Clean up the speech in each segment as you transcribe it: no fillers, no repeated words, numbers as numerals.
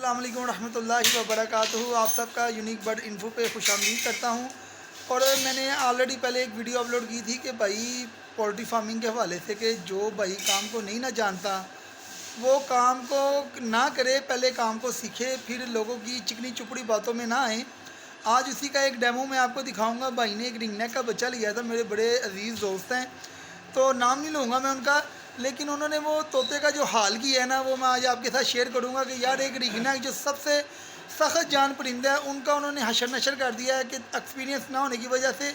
अस्सलाम वालेकुम रहमतुल्लाहि व बरकातुहू। आप सबका यूनिक बर्ड इन्फो पे खुशामदीद करता हूँ। और मैंने ऑलरेडी पहले एक वीडियो अपलोड की थी कि भाई पोल्ट्री फार्मिंग के हवाले से कि जो भाई काम को नहीं ना जानता वो काम को ना करे, पहले काम को सीखे, फिर लोगों की चिकनी चुपड़ी बातों में ना आए। आज उसी का एक डेमो मैं आपको दिखाऊंगा। भाई ने एक रिंगनेक का बच्चा लिया था, मेरे बड़े अजीज़ दोस्त हैं, तो नाम नहीं लूँगा मैं उनका, लेकिन उन्होंने वो तोते का जो हाल किया है ना, वो मैं आज आपके साथ शेयर करूँगा कि यार एक रिंगनेक जो सबसे सख्त जान परिंदा है, उनका उन्होंने हशर नशर कर दिया है कि एक्सपीरियंस ना होने की वजह से।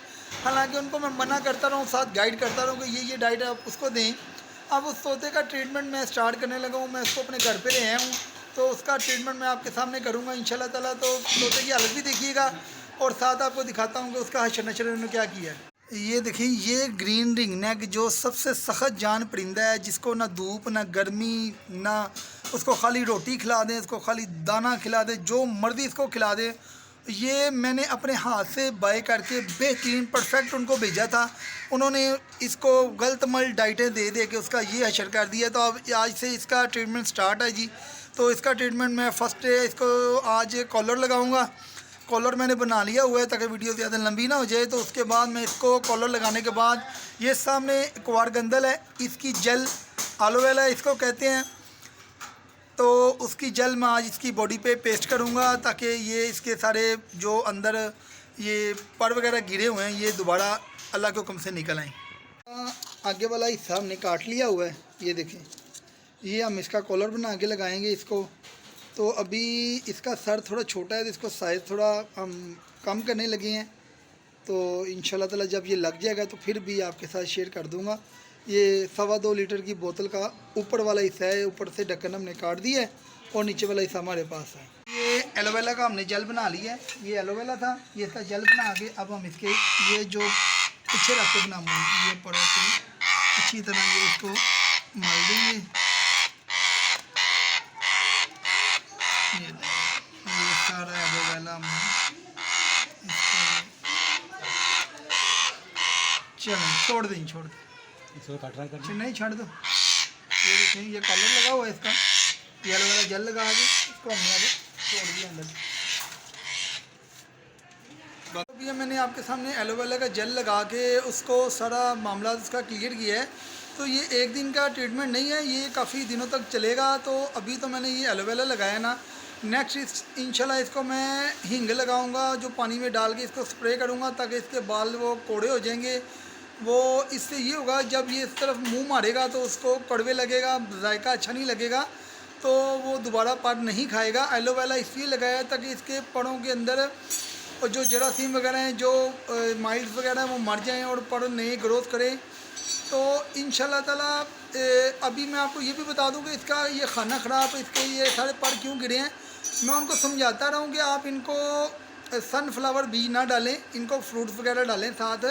हालांकि उनको मैं मना करता रहूँ, साथ गाइड करता रहूँ कि ये डाइट आप उसको दें। अब उस तोते का ट्रीटमेंट मैं स्टार्ट करने लगा हूँ। मैं उसको अपने घर पे ले आया हूँ, तो उसका ट्रीटमेंट मैं आपके सामने करूँगा इंशाल्लाह ताला। तो तोते की हालत भी देखिएगा और साथ आपको दिखाता हूँ कि उसका हशर नशर उन्होंने क्या किया है। ये देखिए, ये ग्रीन रिंगनेक जो सबसे सख्त जान परिंदा है, जिसको ना धूप ना गर्मी ना, उसको खाली रोटी खिला दें, इसको खाली दाना खिला दें, जो मर्ज़ी इसको खिला दें। ये मैंने अपने हाथ से बाय करके बेहतरीन परफेक्ट उनको भेजा था। उन्होंने इसको गलत मल डाइटें दे दे के उसका ये हशर कर दिया। तो अब आज से इसका ट्रीटमेंट स्टार्ट है जी। तो इसका ट्रीटमेंट मैं फ़र्स्ट इसको आज कॉलर लगाऊंगा। कॉलर मैंने बना लिया हुआ है ताकि वीडियो ज़्यादा लंबी ना हो जाए। तो उसके बाद मैं इसको कॉलर लगाने के बाद, ये सामने क्वार गंदल है, इसकी जल एलोवेरा इसको कहते हैं, तो उसकी जल मैं आज इसकी बॉडी पे पेस्ट करूँगा ताकि ये इसके सारे जो अंदर ये पर वगैरह गिरे हुए हैं ये दोबारा अल्लाह के हुक्म से निकल आएँ। आगे वाला हिस्सा हमने काट लिया हुआ है, ये देखें। ये हम इसका कॉलर बना के लगाएंगे इसको। तो अभी इसका सर थोड़ा छोटा है, तो इसको साइज़ थोड़ा हम कम करने लगे हैं। तो इंशाल्लाह ताला जब ये लग जाएगा तो फिर भी आपके साथ शेयर कर दूंगा। ये 2.25 लीटर की बोतल का ऊपर वाला हिस्सा है, ऊपर से ढक्कन हमने काट दिया है और नीचे वाला हिस्सा हमारे पास है। ये एलोवेरा का हमने जल बना लिया है, ये एलोवेरा था, ये इसका जल बना के अब हम इसके ये जो पीछे रख के बनाऊँगा, ये पड़ा के अच्छी तरह ये इसको मल देंगे। ये सारा एलोवेरा चलो छोड़ दें इसको काट रहा है, नहीं छोड़ दो। ये देखें, ये कलर लगा हुआ है इसका, ये एलोवेरा जल लगा के इसको हमने आगे छोड़ दिया अंदर। अभी मैंने आपके सामने एलोवेरा का जल लगा के उसको सारा मामला उसका क्लियर किया है। तो ये एक दिन का ट्रीटमेंट नहीं है, ये काफ़ी दिनों तक चलेगा। तो अभी तो मैंने ये एलोवेरा लगाया ना, नेक्स्ट इंशाल्लाह इसको मैं हींग लगाऊंगा, जो पानी में डाल के इसको स्प्रे करूंगा ताकि इसके बाल वो कोड़े हो जाएंगे। वो इससे ये होगा जब ये इस तरफ मुंह मारेगा तो उसको कड़वे लगेगा, जायका अच्छा नहीं लगेगा, तो वो दोबारा पर नहीं खाएगा। एलोवेरा इसलिए लगाया ताकि इसके पड़ों के अंदर और जो जरासीम वगैरह हैं, जो माइल्स वगैरह हैं, वो मर जाएँ और पड़ नए ग्रोथ करें। तो इंशाल्लाह ताला अभी मैं आपको ये भी बता दूं कि इसका ये खाना ख़राब, इसके ये सारे पर क्यों गिरे हैं। मैं उनको समझाता रहूं कि आप इनको सनफ्लावर बीज ना डालें, इनको फ्रूट्स वगैरह डालें साथ।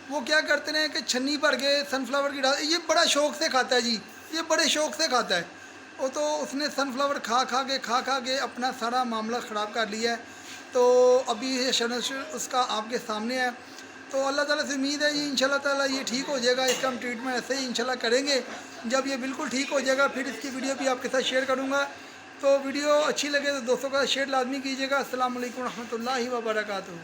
वो क्या करते हैं कि छन्नी भर के सनफ्लावर की डाल, ये बड़ा शौक़ से खाता है जी, ये बड़े शौक़ से खाता है। वो तो उसने सनफ्लावर खा खा के अपना सारा मामला ख़राब कर लिया है। तो अभी ये शनशर उसका आपके सामने है। तो अल्लाह ताला से उम्मीद है ये इंशाल्लाह ताला ये ठीक हो जाएगा। इसका हम ट्रीटमेंट ऐसे ही इंशाल्लाह करेंगे। जब ये बिल्कुल ठीक हो जाएगा फिर इसकी वीडियो भी आपके साथ शेयर करूँगा। तो वीडियो अच्छी लगे तो दोस्तों का शेयर लाजमी कीजिएगा। अस्सलाम वालेकुम रहमतुल्लाहि व बरकातुहू।